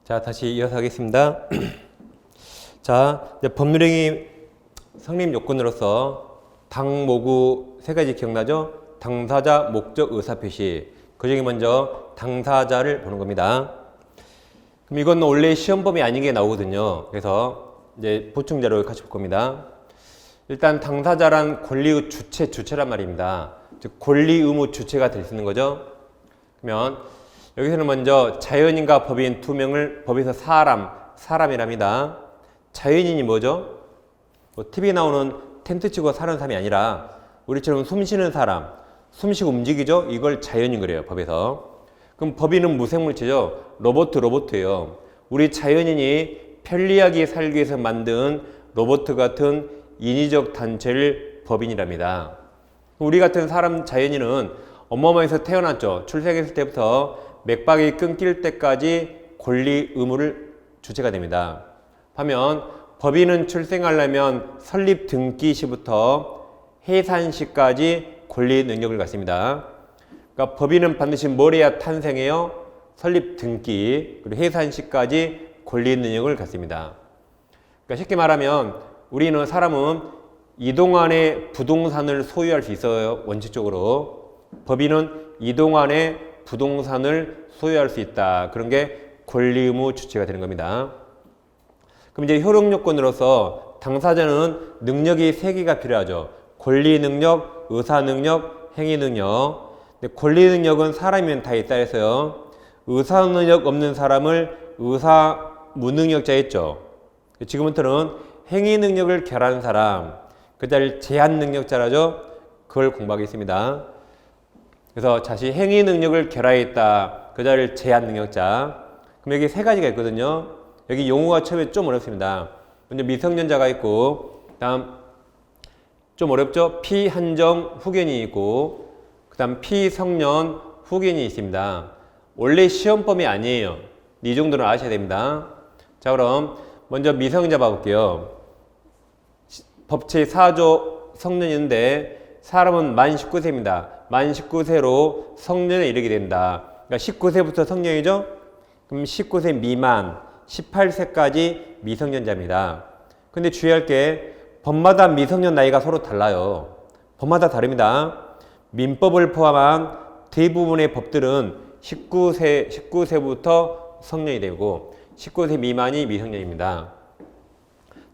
자, 다시 이어서 하겠습니다. 자, 이제 법률행위 성립 요건으로서 당, 모구 세 가지 기억나죠? 당사자, 목적, 의사표시. 그 중에 먼저 당사자를 보는 겁니다. 그럼 이건 원래 시험범위 아닌 게 나오거든요. 그래서 이제 보충 자료를 같이 볼 겁니다. 일단 당사자란 권리의 주체란 말입니다. 즉 권리 의무 주체가 될 수 있는 거죠. 그러면 여기서는 먼저 자연인과 법인 두 명을 법에서 사람이랍니다. 자연인이 뭐죠? 뭐 TV에 나오는 텐트 치고 사는 사람이 아니라 우리처럼 숨 쉬는 사람, 숨쉬고 움직이죠? 이걸 자연인 그래요, 법에서. 그럼 법인은 무생물체죠? 로봇이에요. 우리 자연인이 편리하게 살기 위해서 만든 로봇 같은 인위적 단체를 법인이랍니다. 우리 같은 사람 자연인은 엄마 몸에서 태어났죠. 출생했을 때부터 맥박이 끊길 때까지 권리 의무를 주체가 됩니다. 하면 법인은 출생하려면 설립 등기 시부터 해산 시까지 권리 능력을 갖습니다. 그러니까 법인은 반드시 뭘 해야 탄생해요? 설립 등기 그리고 해산 시까지 권리 능력을 갖습니다. 그러니까 쉽게 말하면 우리는 사람은 이동안에 부동산을 소유할 수 있어요. 원칙적으로. 법인은 이동안에 부동산을 소유할 수 있다. 그런 게 권리 의무 주체가 되는 겁니다. 그럼 이제 효력 요건으로서 당사자는 능력이 세 개가 필요하죠. 권리 능력, 의사 능력, 행위 능력. 근데 권리 능력은 사람이면 다 있다 해서요. 의사 능력 없는 사람을 의사 무능력자 했죠. 지금부터는 행위 능력을 결하는 사람, 그 자리를 제한 능력자라죠. 그걸 공부하겠습니다. 그래서 다시 행위 능력을 결하했다. 그 자리를 제한 능력자. 그럼 여기 세 가지가 있거든요. 여기 용어가 처음에 좀 어렵습니다. 먼저 미성년자가 있고, 다음 좀 어렵죠? 피한정 후견이 있고, 그 다음 피성년 후견이 있습니다. 원래 시험범위 아니에요. 이 정도는 아셔야 됩니다. 자, 그럼 먼저 미성년자 봐볼게요. 법제 4조 성년인데 사람은 만 19세입니다. 만 19세로 성년에 이르게 된다. 그러니까 19세부터 성년이죠? 그럼 19세 미만, 18세까지 미성년자입니다. 근데 주의할 게 법마다 미성년 나이가 서로 달라요. 법마다 다릅니다. 민법을 포함한 대부분의 법들은 19세부터 성년이 되고 19세 미만이 미성년입니다.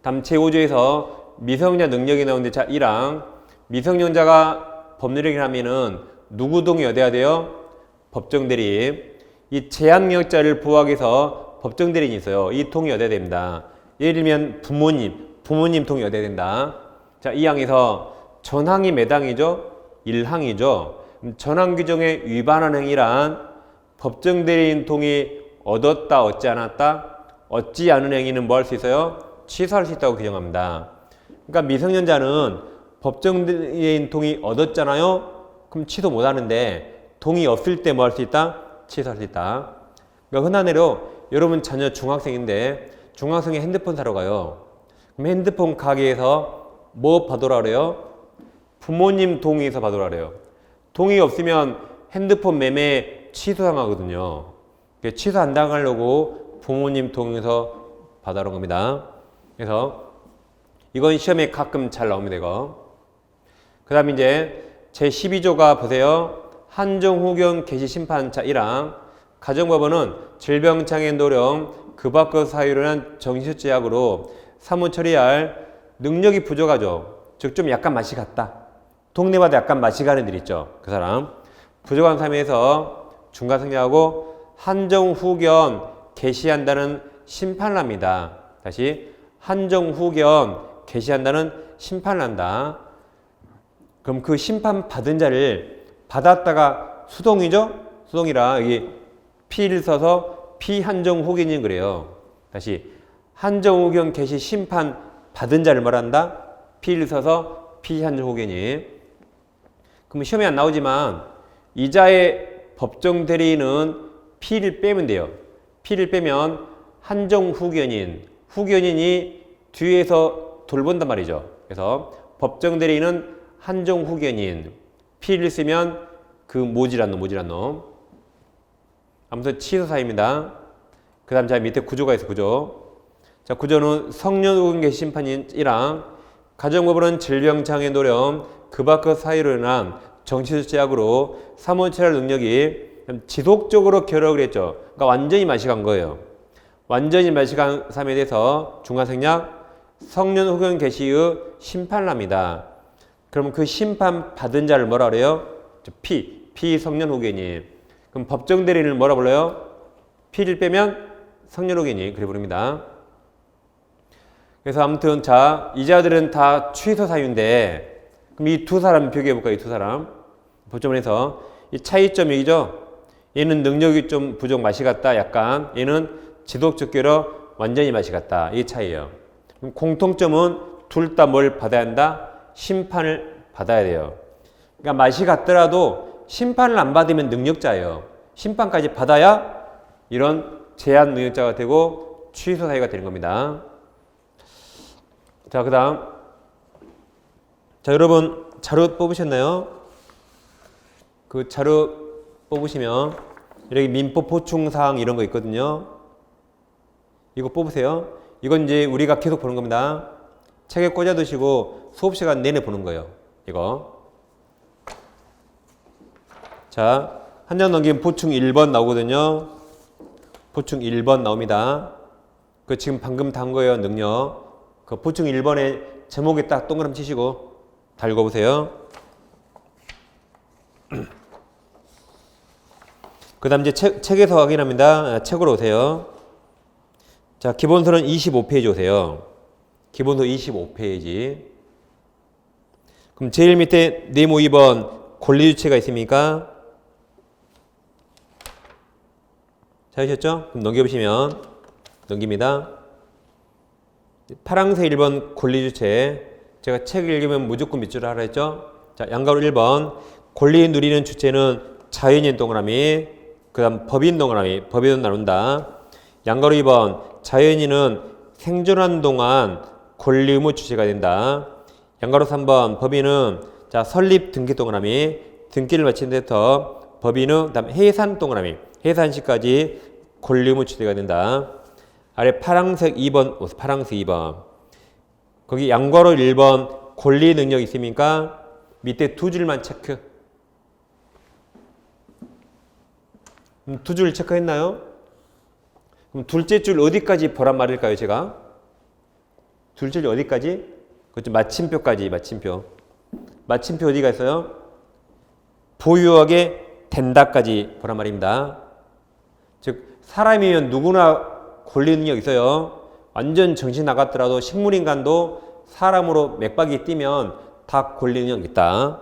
다음 제5조에서 미성년자 능력이 나오는데 자 1항 미성년자가 법률행위하면은 누구 동의 돼야 돼요? 법정대리인. 이 제한능력자를 보호하기 위해서 법정대리인이 있어요. 이 동의 얻어야 됩니다. 예를 들면 부모님 동의 얻어야 된다. 자, 이 항에서 전항이 몇 항이죠? 1항이죠. 전항 규정에 위반한 행위란 법정대리인 동의 얻었다, 얻지 않았다? 얻지 않은 행위는 뭐 할 수 있어요? 취소할 수 있다고 규정합니다. 그러니까 미성년자는 법정대리인 동의 얻었잖아요? 그럼 취소 못 하는데 동의 없을 때 뭐 할 수 있다? 취소할 수 있다. 그러니까 흔한 예로 여러분 자녀 중학생인데 중학생이 핸드폰 사러 가요. 그럼 핸드폰 가게에서 뭐 받으라 그래요? 부모님 동의해서 받으라 그래요. 동의 없으면 핸드폰 매매 취소당하거든요. 취소 안 당하려고 부모님 동의해서 받아온 겁니다. 그래서 이건 시험에 가끔 잘 나옵니다. 이거. 그 다음 이제 제12조가 보세요. 한정후견 개시심판. 자 1항 가정법원은 질병장애인도령 그 밖의 사유로 한 정신제약으로 사무 처리할 능력이 부족하죠. 즉 좀 약간 맛이 갔다. 동네마다 약간 맛이 가는 애들 있죠. 그 사람 부족한 삶에서 중과승리하고 한정후견 개시한다는 심판을 합니다. 다시 한정후견 개시한다는 심판을 한다. 그럼 그 심판 받은 자를 받았다가 수동이죠? 수동이라 여기 피를 써서 피한정후견인 그래요. 다시 한정후견 개시 심판 받은 자를 말한다. 피를 써서 피한정후견인. 그럼 시험에 안 나오지만 이자의 법정 대리인은 피를 빼면 돼요. 피를 빼면 한정후견인, 후견인이 뒤에서 돌본단 말이죠. 그래서 법정 대리인은 한정후견인, 피를 쓰면 그 모질한 놈. 아무튼 취소사입니다. 그 다음 자 밑에 구조가 있어 구조. 자 구조는 성년후견개시 심판인 1항 가정법원은 질병장애 노령 그 밖의 사유로 인한 정치제약으로 사무처리할 능력이 지속적으로 결여를 했죠. 그러니까 완전히 마시간 거예요. 완전히 마시간 사람에 대해서 중간생략 성년후견 개시의 심판을 합니다. 그러면 그 심판 받은 자를 뭐라 그래요? 피성년후견이. 그럼 법정 대리인을 뭐라 불러요? 피를 빼면 성년후견이 그래 부릅니다. 그래서 아무튼 자 이자들은 다 취소 사유인데 그럼 이 두 사람 비교해 볼까요? 이 두 사람 법정에서 이 차이점 얘기죠. 얘는 능력이 좀 부족 맛이 같다 약간 얘는 지속적 결여 완전히 맛이 같다 이 차이예요. 그럼 공통점은 둘 다 뭘 받아야 한다? 심판을 받아야 돼요. 그러니까 맛이 같더라도 심판을 안 받으면 능력자예요. 심판까지 받아야 이런 제한 능력자가 되고 취소 사유가 되는 겁니다. 자, 그 다음. 자, 여러분, 자료 뽑으셨나요? 그 자료 뽑으시면, 여기 민법 보충사항 이런 거 있거든요. 이거 뽑으세요. 이건 이제 우리가 계속 보는 겁니다. 책에 꽂아두시고 수업 시간 내내 보는 거예요. 이거. 자, 한 장 넘기면 보충 1번 나오거든요. 보충 1번 나옵니다. 그 지금 방금 단 거예요, 능력. 그 보충 1번에 제목에 딱 동그라미 치시고 다 읽어보세요. 그 다음 이제 책에서 확인합니다. 책으로 오세요. 자, 기본서는 25페이지 오세요. 기본서 25페이지. 그럼 제일 밑에 네모 2번 권리주체가 있습니까? 찾으셨죠? 그럼 넘겨보시면 넘깁니다. 파랑색 1번 권리주체. 제가 책을 읽으면 무조건 밑줄을 하라 했죠? 자, 양가로 1번 권리 누리는 주체는 자연인 동그라미 그 다음 법인 동그라미 법인은 나눈다. 양가로 2번 자연인은 생존하는 동안 권리 의무 주체가 된다. 양가로 3번 법인은 자 설립 등기 동그라미 등기를 마친 데부터 법인은 다음 해산 동그라미 해산 시까지 권리 의무 주체가 된다. 아래 파랑색 2번 파랑색 2번 거기 양괄호 1번 권리 능력 있습니까? 밑에 두 줄만 체크. 두 줄 체크했나요? 그럼 둘째 줄 어디까지 보란 말일까요, 제가? 둘째 줄 어디까지? 그렇죠. 마침표까지, 마침표. 마침표 어디가 있어요? 보유하게 된다까지 보란 말입니다. 즉, 사람이면 누구나 권리 능력 있어요. 완전 정신 나갔더라도 식물인간도 사람으로 맥박이 뛰면 다 권리 능력 있다.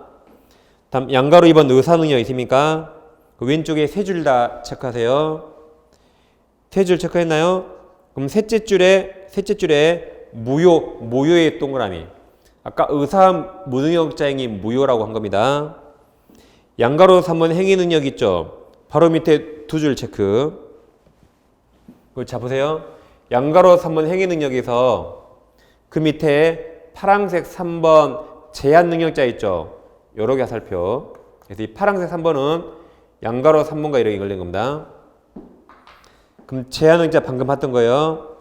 다음, 양가로 2번 의사 능력 있습니까? 그 왼쪽에 세 줄 다 체크하세요. 세 줄 체크했나요? 그럼 셋째 줄에 무효의 동그라미. 아까 의사 무능력자행위 무효라고 한 겁니다. 양가로 3번 행위 능력 있죠? 바로 밑에 두 줄 체크. 자, 보세요. 양가로 3번 행위 능력에서 그 밑에 파란색 3번 제한 능력자 있죠? 여러 개 살펴. 그래서 이 파란색 3번은 양가로 3번과 이렇게 걸린 겁니다. 그럼 제한 능력자 방금 봤던 거예요.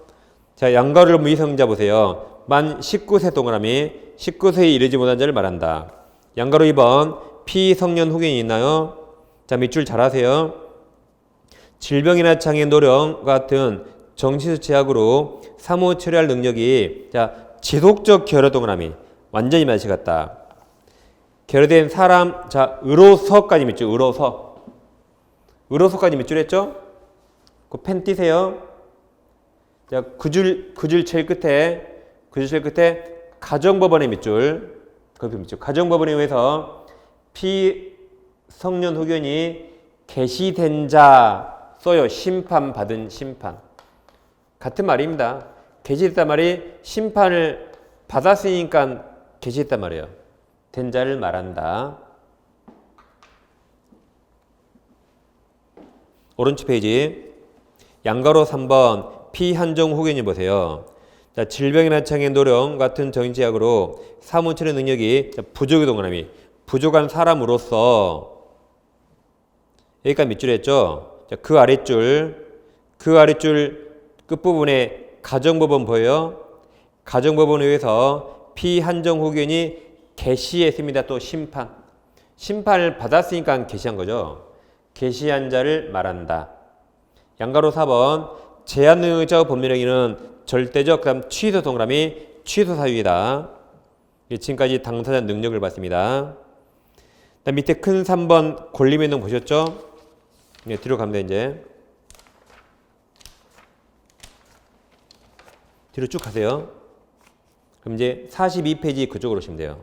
자, 양가로 미성자 보세요. 만 19세 동그라미 19세에 이르지 못한 자를 말한다. 양가로 2번 피성년 후견이 있나요? 자, 밑줄 잘 하세요. 질병이나 장애 노령 같은 정신적 제약으로 사무 처리할 능력이 자 지속적 결여 동그라미 완전히 마시 같다. 결여된 사람 자 의로서까지 밑줄 의로서까지 밑줄 했죠? 그 펜 띄세요. 자 그 줄 제일 끝에 가정법원의 밑줄 가정법원에 의해서 피성년 후견이 개시된 자 써요. 심판받은 심판. 같은 말입니다. 개시했단 말이 심판을 받았으니까 개시했단 말이에요. 된 자를 말한다. 오른쪽 페이지. 양가로 3번 피한정 후견이 보세요. 자, 질병이나 장애 노령 같은 정신제약으로 사무처리 능력이 부족의 동그라미. 부족한 사람으로서 여기까지 밑줄 했죠. 자, 그 아랫줄 그 아랫줄 끝부분에 가정법원 보여요? 가정법원에 의해서 피한정후견이 개시했습니다. 또 심판을 받았으니까 개시한 거죠. 개시한 자를 말한다. 양가로 4번 제한의적 법률행위는 절대적 그다음 취소 동그라미 취소 사유이다. 지금까지 당사자 능력을 봤습니다. 그다음 밑에 큰 3번 권리변동 보셨죠? 네, 뒤로 가면 돼 이제. 뒤로 쭉 가세요. 그럼 이제 42페이지 그쪽으로 오시면 돼요.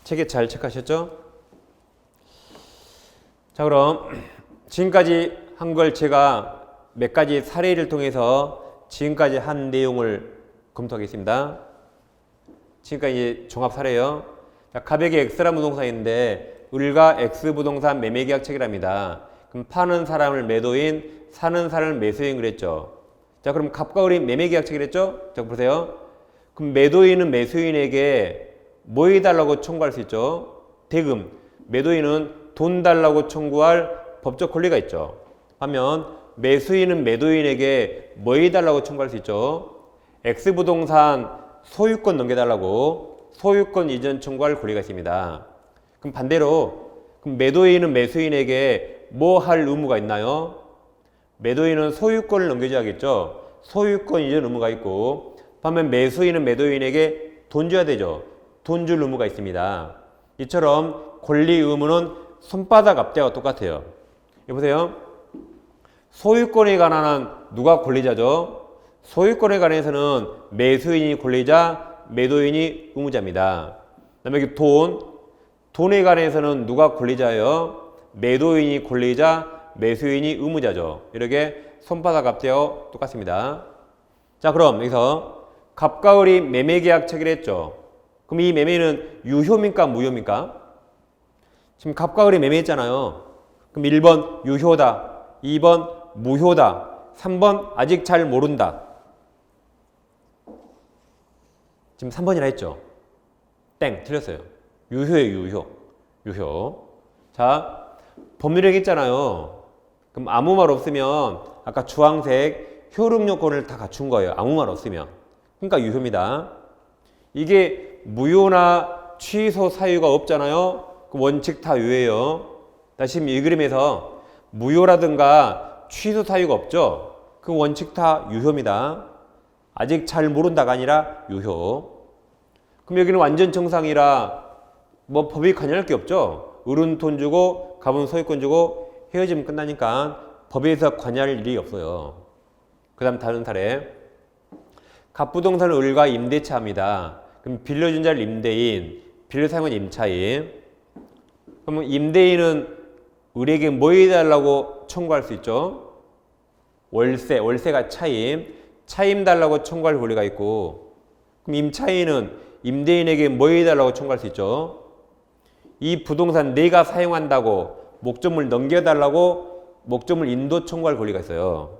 책에 잘 체크하셨죠? 자, 그럼 지금까지 한 걸 제가 몇 가지 사례를 통해서 지금까지 한 내용을 검토하겠습니다. 지금까지 이제 종합 사례요. 자, 가백이 X라는 부동산인데 을과 X 부동산 매매계약 체결합니다. 그럼 파는 사람을 매도인, 사는 사람을 매수인 그랬죠. 자, 그럼 갑과 을이 매매계약 체결했죠? 자, 보세요. 그럼 매도인은 매수인에게 뭐 해달라고 청구할 수 있죠? 대금. 매도인은 돈 달라고 청구할 법적 권리가 있죠. 반면 매수인은 매도인에게 뭐 해달라고 청구할 수 있죠? X부동산 소유권 넘겨달라고 소유권 이전 청구할 권리가 있습니다. 그럼 반대로 그럼 매도인은 매수인에게 뭐 할 의무가 있나요? 매도인은 소유권을 넘겨줘야겠죠. 소유권 이전 의무가 있고 반면 매수인은 매도인에게 돈 줘야 되죠. 돈 줄 의무가 있습니다. 이처럼 권리 의무는 손바닥 앞뒤와 똑같아요. 여기 보세요. 소유권에 관한 한 누가 권리자죠? 소유권에 관해서는 매수인이 권리자, 매도인이 의무자입니다. 그 다음에 여기 돈에 관해서는 누가 권리자예요? 매도인이 권리자, 매수인이 의무자죠. 이렇게 손바닥 앞뒤와 똑같습니다. 자, 그럼 여기서 갑과 을이 매매계약 체결했죠. 그럼 이 매매는 유효입니까? 무효입니까? 지금 갑과 을이 매매했잖아요. 그럼 1번 유효다, 2번 무효다, 3번 아직 잘 모른다. 지금 3번이라 했죠. 땡, 틀렸어요. 유효예요, 유효. 자, 법률행위 있잖아요. 그럼 아무 말 없으면 아까 주황색 효력 요건을 다 갖춘 거예요. 아무 말 없으면. 그러니까 유효입니다. 이게 무효나 취소 사유가 없잖아요. 그 원칙 다 유효예요. 다시 이 그림에서 무효라든가 취소 사유가 없죠. 그 원칙 다 유효입니다. 아직 잘 모른다가 아니라 유효. 그럼 여기는 완전 정상이라 뭐 법이 관여할 게 없죠. 을은 돈 주고 갑은 소유권 주고 헤어지면 끝나니까 법에서 관여할 일이 없어요. 그 다음 다른 사례. 갑부동산은 을과 임대차입니다. 그럼 빌려준 자를 임대인, 빌려 사용한 임차인. 그러면 임대인은 을에게 뭐 해달라고 청구할 수 있죠? 월세가 차임 달라고 청구할 권리가 있고, 그럼 임차인은 임대인에게 뭐 해달라고 청구할 수 있죠? 이 부동산 내가 사용한다고 목적물 넘겨달라고 목적물 인도 청구할 권리가 있어요.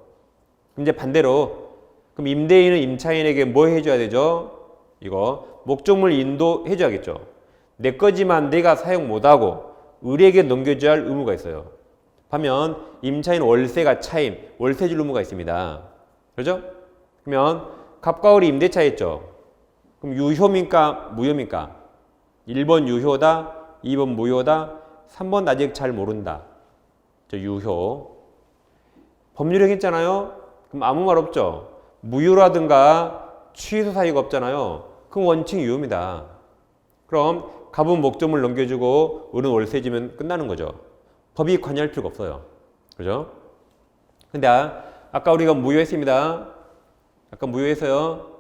이제 반대로 그럼 임대인은 임차인에게 뭐 해줘야 되죠? 이거 목적물 인도해줘야겠죠. 내 거지만 내가 사용 못하고 을에게 넘겨줘야 할 의무가 있어요. 반면 임차인 월세가 차임, 월세 줄 의무가 있습니다. 그렇죠? 그러면 갑과 을이 임대차 했죠. 그럼 유효입니까? 무효입니까? 1번 유효다, 2번 무효다, 3번 아직 잘 모른다. 유효. 법률행위 했잖아요. 그럼 아무 말 없죠. 무효라든가 취소 사유가 없잖아요. 그럼 원칙 유효입니다. 그럼 갑은 목적물 넘겨주고 을은 월세 주면 끝나는 거죠. 법이 관여할 필요가 없어요. 그죠? 근데 아까 우리가 무효했습니다. 아까 무효했어요.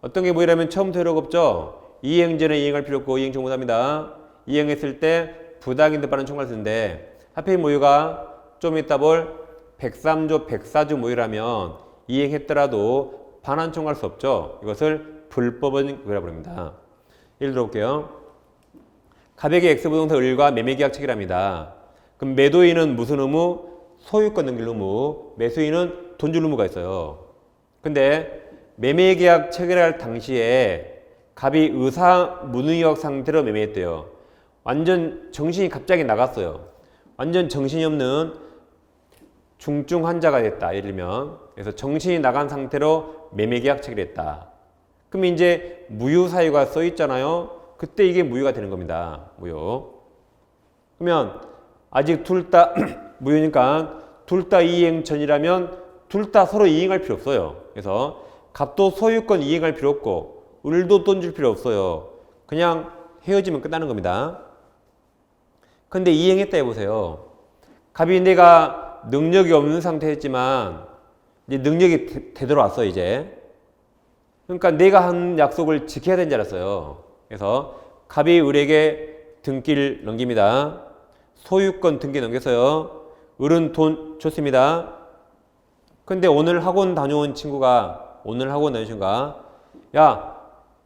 어떤 게 무효라면 처음부터 효력 없죠. 이행 전에 이행할 필요 없고 이행 종무합니다. 이행했을 때 부당인득 반환 청구할 수 있는데 하필 무효가 좀 이따 볼 103조 104조 무효라면 이행했더라도 반환 청구할 수 없죠. 이것을 불법은 무효라고 부릅니다. 예를 들어볼게요. 가백의 X부동산 을과 매매계약 체결합니다. 그럼 매도인은 무슨 의무? 소유권 넘길 의무. 매수인은 돈 줄 의무가 있어요. 근데 매매계약 체결할 당시에 갑이 의사 무능력 상태로 매매했대요. 완전 정신이 갑자기 나갔어요. 완전 정신이 없는 중증 환자가 됐다. 예를 들면 그래서 정신이 나간 상태로 매매계약 체결했다. 그럼 이제 무효사유가 써 있잖아요. 그때 이게 무효가 되는 겁니다. 무효. 그러면 아직 둘 다 무효니까 둘 다 이행 전이라면 둘 다 서로 이행할 필요 없어요. 그래서 갑도 소유권 이행할 필요 없고 을도 돈 줄 필요 없어요. 그냥 헤어지면 끝나는 겁니다. 근데 이행했다 해보세요. 갑이 내가 능력이 없는 상태였지만 이제 능력이 되돌아왔어 이제. 그러니까 내가 한 약속을 지켜야 되는 줄 알았어요. 그래서 갑이 을에게 등기를 넘깁니다. 소유권 등기 넘겼어요. 을은 돈 줬습니다. 근데 오늘 학원 다녀온 친구가 야,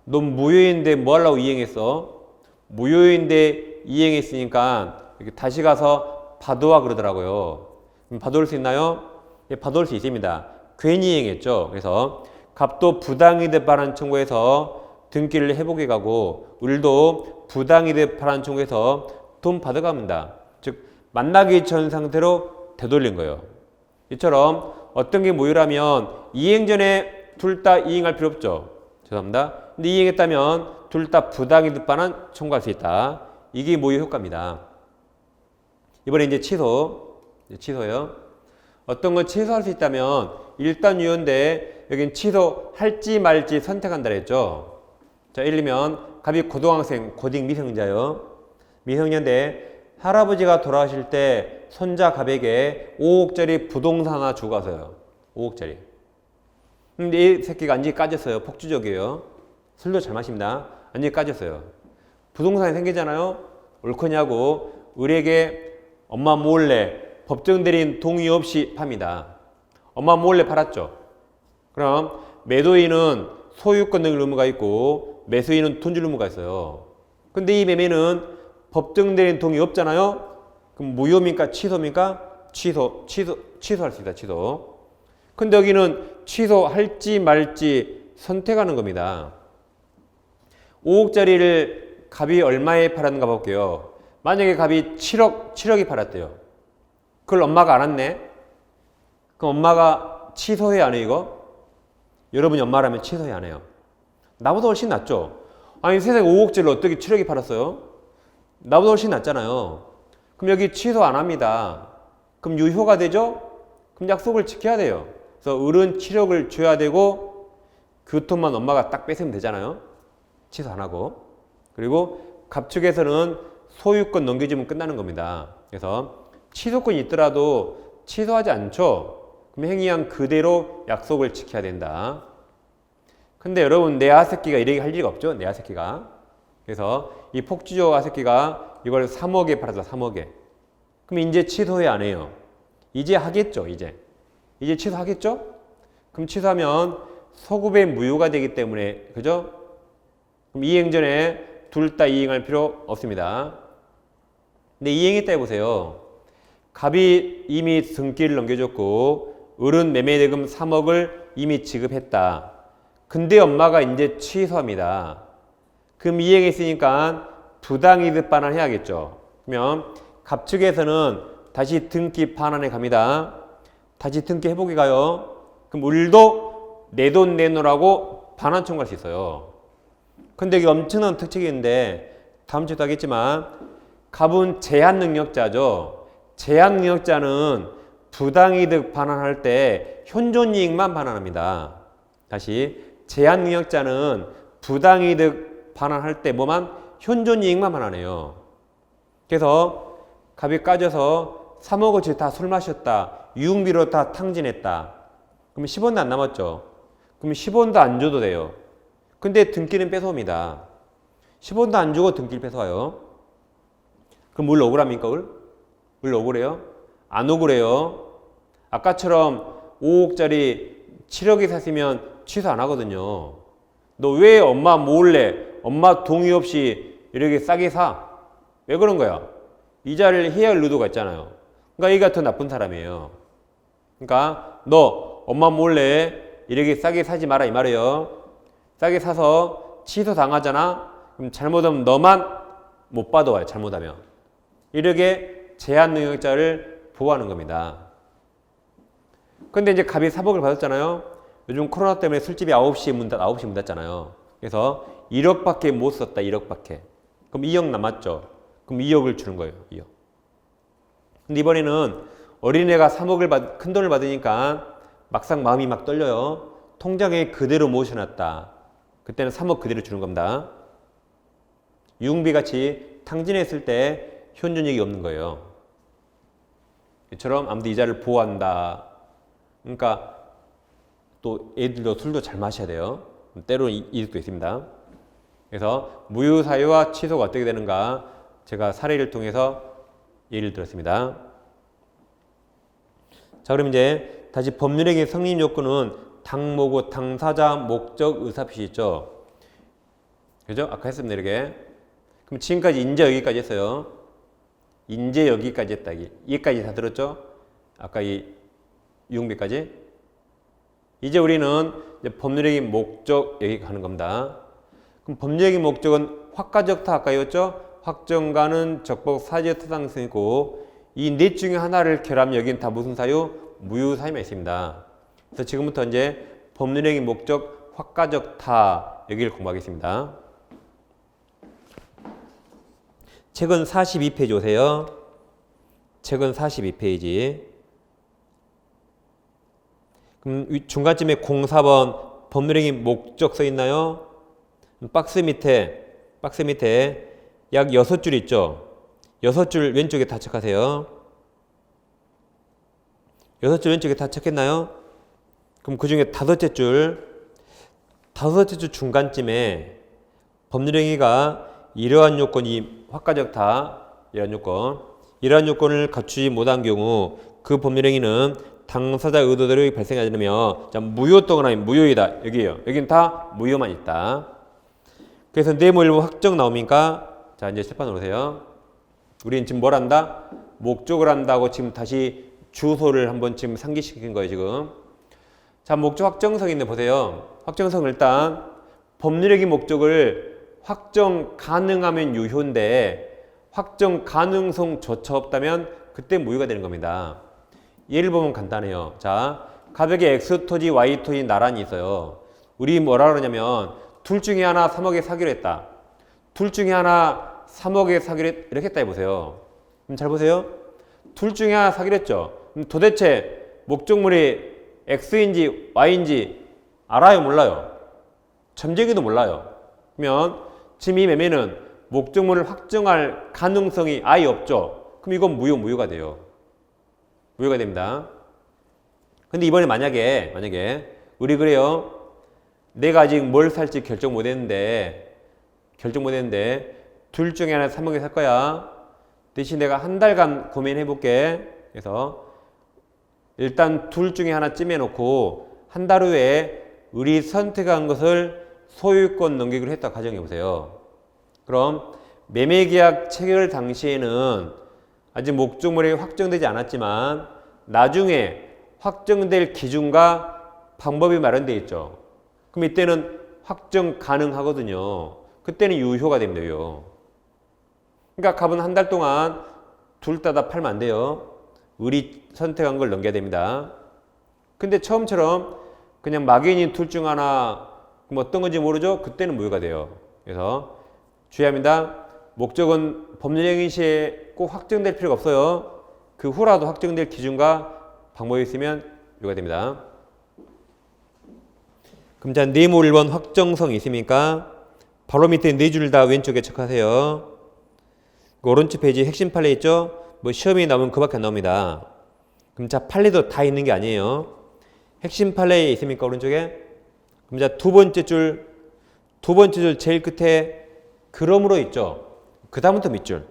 너 무효인데 뭐 하려고 이행했어? 무효인데 이행했으니까 다시 가서 받아와 그러더라고요. 그럼 받아올 수 있나요? 예, 받아올 수 있습니다. 괜히 이행했죠. 그래서 갑도 부당이득 반환 청구해서 등기를 회복해 가고 을도 부당이득 반환 청구해서 돈 받아갑니다. 즉 만나기 전 상태로 되돌린 거예요. 이처럼 어떤 게 무효라면 이행 전에 둘 다 이행할 필요 없죠. 죄송합니다. 근데 이행했다면 둘 다 부당이득 반환 청구할 수 있다. 이게 무효 효과입니다. 이번에 이제 취소예요. 어떤 건 취소할 수 있다면 일단 유효인데 여긴 취소할지 말지 선택한다 그랬죠. 자, 예를 들면 갑이 고등학생, 고딩 미성년자요. 미성년인데 할아버지가 돌아가실 때 손자 갑에게 5억짜리 부동산 하나 주고 가서요. 5억짜리. 근데 이 새끼가 완전히 까졌어요. 폭주적이에요. 술도 잘 마십니다. 완전히 까졌어요. 부동산이 생기잖아요. 옳거냐고 을에게 엄마 몰래 법정 대리인 동의 없이 팝니다. 엄마 몰래 팔았죠. 그럼 매도인은 소유권 등을 의무가 있고 매수인은 돈 줄 의무가 있어요. 근데 이 매매는 법정 대리인 동의 없잖아요. 그럼 무효입니까? 취소입니까? 취소할 수 있다. 취소. 근데 여기는 취소할지 말지 선택하는 겁니다. 5억짜리를 갑이 얼마에 팔았는가 볼게요. 만약에 갑이 7억이 팔았대요. 그걸 엄마가 알았네? 그럼 엄마가 취소해 안 해, 이거? 여러분이 엄마라면 취소해 안 해요? 나보다 훨씬 낫죠? 아니, 세상에 5억짜리를 어떻게 7억이 팔았어요? 나보다 훨씬 낫잖아요. 그럼 여기 취소 안 합니다. 그럼 유효가 되죠? 그럼 약속을 지켜야 돼요. 그래서 을은 7억을 줘야 되고 그 돈만 엄마가 딱 뺏으면 되잖아요. 취소 안 하고. 그리고 갑 측에서는 소유권 넘겨주면 끝나는 겁니다. 그래서 취소권이 있더라도 취소하지 않죠. 그럼 행위한 그대로 약속을 지켜야 된다. 근데 여러분 내 아새끼가 이렇게 할 리가 없죠. 내 아새끼가. 그래서 이 폭주조 아새끼가 이걸 3억에 팔았다. 3억에. 그럼 이제 취소해 안 해요? 이제 하겠죠. 이제 취소하겠죠? 그럼 취소하면 소급의 무효가 되기 때문에 그죠? 그럼 이행 전에 둘 다 이행할 필요 없습니다. 근데 이행했다 해보세요. 갑이 이미 등기를 넘겨줬고 을은 매매대금 3억을 이미 지급했다. 근데 엄마가 이제 취소합니다. 그럼 이행했으니까 부당이득 반환해야겠죠. 그러면 갑 측에서는 다시 등기 반환에 갑니다. 다시 등기 회복에 가요. 그럼 을도 내 돈 내놓으라고 반환 청구할 수 있어요. 근데 이게 엄청난 특징이 있는데 다음 주에도 하겠지만 갑은 제한 능력자죠. 제한 능력자는 부당이득 반환할 때 현존이익만 반환합니다. 다시 제한 능력자는 부당이득 반환할 때 뭐만 현존이익만 반환해요. 그래서 갑이 까져서 3억어치 다 술 마셨다. 유흥비로 다 탕진했다. 그럼 10원도 안 남았죠. 그럼 10원도 안 줘도 돼요. 근데 등기는 뺏어옵니다. 10원도 안 주고 등기를 뺏어와요. 그럼 뭘 억울합니까? 을 억울해요? 안 억울해요. 아까처럼 5억짜리 7억에 샀으면 취소 안 하거든요. 너 왜 엄마 몰래, 엄마 동의 없이 이렇게 싸게 사? 왜 그런 거야? 이자를 해야 할 의도가 있잖아요. 그러니까 얘가 더 나쁜 사람이에요. 그러니까 너 엄마 몰래 이렇게 싸게 사지 마라 이 말이에요. 싸게 사서 취소 당하잖아. 그럼 잘못하면 너만 못 받아와요. 잘못하면. 이렇게 제한 능력자를 보호하는 겁니다. 근데 이제 갑이 3억을 받았잖아요. 요즘 코로나 때문에 술집이 9시에 문 닫았잖아요. 그래서 1억밖에 못 썼다. 1억밖에. 그럼 2억 남았죠. 그럼 2억을 주는 거예요. 2억. 근데 이번에는 어린애가 3억을 큰 돈을 받으니까 막상 마음이 막 떨려요. 통장에 그대로 모셔놨다. 그때는 3억 그대로 주는 겁니다. 유흥비같이 탕진했을 때 현존력이 없는 거예요. 이처럼 아무튼 이자를 보호한다. 그러니까 또 애들도 술도 잘 마셔야 돼요. 때로 이득도 있습니다. 그래서 무효사유와 취소가 어떻게 되는가 제가 사례를 통해서 예를 들었습니다. 자, 그럼 이제 다시 법률행위 성립 요건은 당모고 당사자 목적 의사표시 있죠. 그죠? 아까 했습니다. 이렇게. 그럼 지금까지 인제 여기까지 했어요. 인제 여기까지 했다. 여기까지 다 들었죠? 아까 이 유흥비까지. 이제 우리는 이제 법률행위 목적 여기 가는 겁니다. 그럼 법률행위 목적은 확가적타 아까 였죠? 확정가는 적법 사지의 타당성이고 이 넷 중에 하나를 결합 여긴 다 무슨 사유? 무효사유만 있습니다. 그래서 지금부터 이제 법률행위 목적 확가적타 여기를 공부하겠습니다. 책은 42페이지 오세요. 책은 42페이지. 그럼 중간쯤에 04번 법률행위 목적 써 있나요? 박스 밑에 약 6줄 있죠? 6줄 왼쪽에 다 체크하세요. 6줄 왼쪽에 다 체크했나요? 그럼 그 중에 다섯째 줄 중간쯤에 법률행위가 이러한 요건이 확가적타, 이러한 요건을 갖추지 못한 경우 그 법률행위는 당사자 의도대로 발생하지 않으며 무효또는 무효이다. 여기에요. 여기는 다 무효만 있다. 그래서 내모 일부 확정 나옵니까? 자, 이제 실판으로 오세요. 우리는 지금 뭘 한다? 목적을 한다고 지금 다시 주소를 한번 지금 상기시킨 거예요, 지금. 자, 목적 확정성이 있는데 보세요. 확정성은 일단 법률행위 목적을 확정 가능하면 유효인데 확정 가능성조차 없다면 그때 무효가 되는 겁니다. 예를 보면 간단해요. 자, 가백에 X토지, Y토지 나란히 있어요. 우리 뭐라 그러냐면 둘 중에 하나 3억에 사기로 했다. 둘 중에 하나 3억에 사기로 이렇게 했다 해보세요. 그럼 잘 보세요. 둘 중에 하나 사기로 했죠. 그럼 도대체 목적물이 X인지 Y인지 알아요? 몰라요? 점쟁이도 몰라요. 그러면 지금 이 매매는 목적물을 확정할 가능성이 아예 없죠. 그럼 이건 무효가 돼요. 무효가 됩니다. 근데 이번에 만약에 우리 그래요. 내가 아직 뭘 살지 결정 못 했는데 둘 중에 하나 3억에 살 거야. 대신 내가 한 달간 고민해 볼게. 그래서 일단 둘 중에 하나 찜해놓고 한 달 후에 우리 선택한 것을 소유권 넘기기로 했다 가정해 보세요. 그럼 매매계약 체결 당시에는 아직 목적물이 확정되지 않았지만 나중에 확정될 기준과 방법이 마련되어 있죠. 그럼 이때는 확정 가능하거든요. 그때는 유효가 됩니다. 유효. 그러니까 갑은 한 달 동안 둘 다 팔면 안 돼요. 우리 선택한 걸 넘겨야 됩니다. 근데 처음처럼 그냥 막연히 둘 중 하나 뭐 어떤 건지 모르죠? 그때는 무효가 돼요. 그래서 주의합니다. 목적은 법률행위 시에 꼭 확정될 필요가 없어요. 그 후라도 확정될 기준과 방법이 있으면 유효가 됩니다. 그럼 자, 네모 1번 확정성이 있습니까? 바로 밑에 네 줄 다 왼쪽에 체크하세요. 그 오른쪽 페이지 핵심 판례 있죠? 뭐 시험이 나오면 그밖에 안 나옵니다. 그럼 자, 판례도 다 있는 게 아니에요. 핵심 판례에 있습니까? 오른쪽에? 그럼 자, 두 번째 줄 제일 끝에 그러므로 있죠? 그 다음부터 밑줄.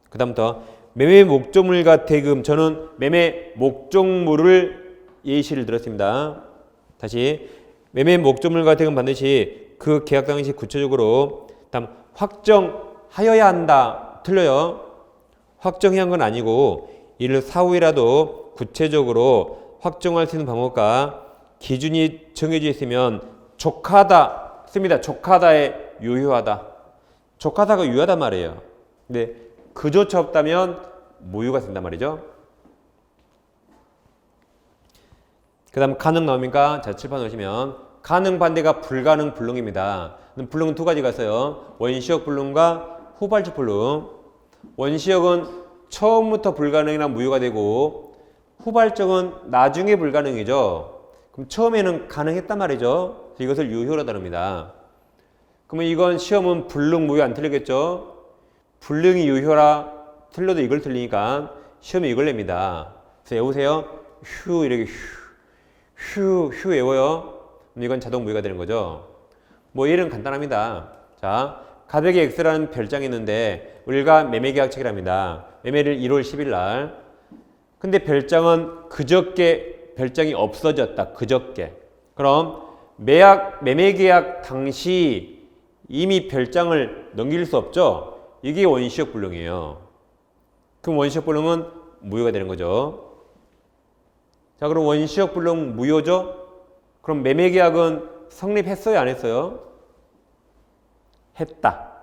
그 다음부터 매매 목적물과 대금. 저는 매매 목적물을 예시를 들었습니다. 다시 매매 목적물과 대금 반드시 그 계약 당시 구체적으로 다음 확정하여야 한다. 틀려요. 확정해야 한 건 아니고 이를 사후에라도 구체적으로 확정할 수 있는 방법과 기준이 정해져 있으면 족하다 씁니다. 족하다에 유효하다. 족하다가 유효하단 말이에요. 근데 그조차 없다면 무효가 된단 말이죠. 그 다음 가능 나옵니까? 자, 칠판 오시면 가능 반대가 불가능 불능입니다. 불능은 두 가지가 있어요. 원시적 불능과 후발적 불능. 원시적은 처음부터 불가능이나 무효가 되고 후발적은 나중에 불가능이죠. 그럼 처음에는 가능했단 말이죠. 이것을 유효로 다룹니다. 그러면 이건 시험은 불능, 무효 안 틀리겠죠? 불능이 유효라 틀려도 이걸 틀리니까 시험에 이걸 냅니다. 그래서 외우세요. 휴 이렇게 휴 외워요. 그럼 이건 자동 무효가 되는 거죠. 뭐 예는 간단합니다. 자, 가백의 X라는 별장이 있는데 우리가 매매 계약책이랍니다. 매매를 1월 10일 날. 근데 별장은 그저께 별장이 없어졌다. 그저께. 그럼 매매 계약 당시 이미 별장을 넘길 수 없죠. 이게 원시적 불능이에요. 그럼 원시적 불능은 무효가 되는 거죠. 자, 그럼 원시적 불능 무효죠? 그럼 매매 계약은 성립했어요, 안 했어요? 했다.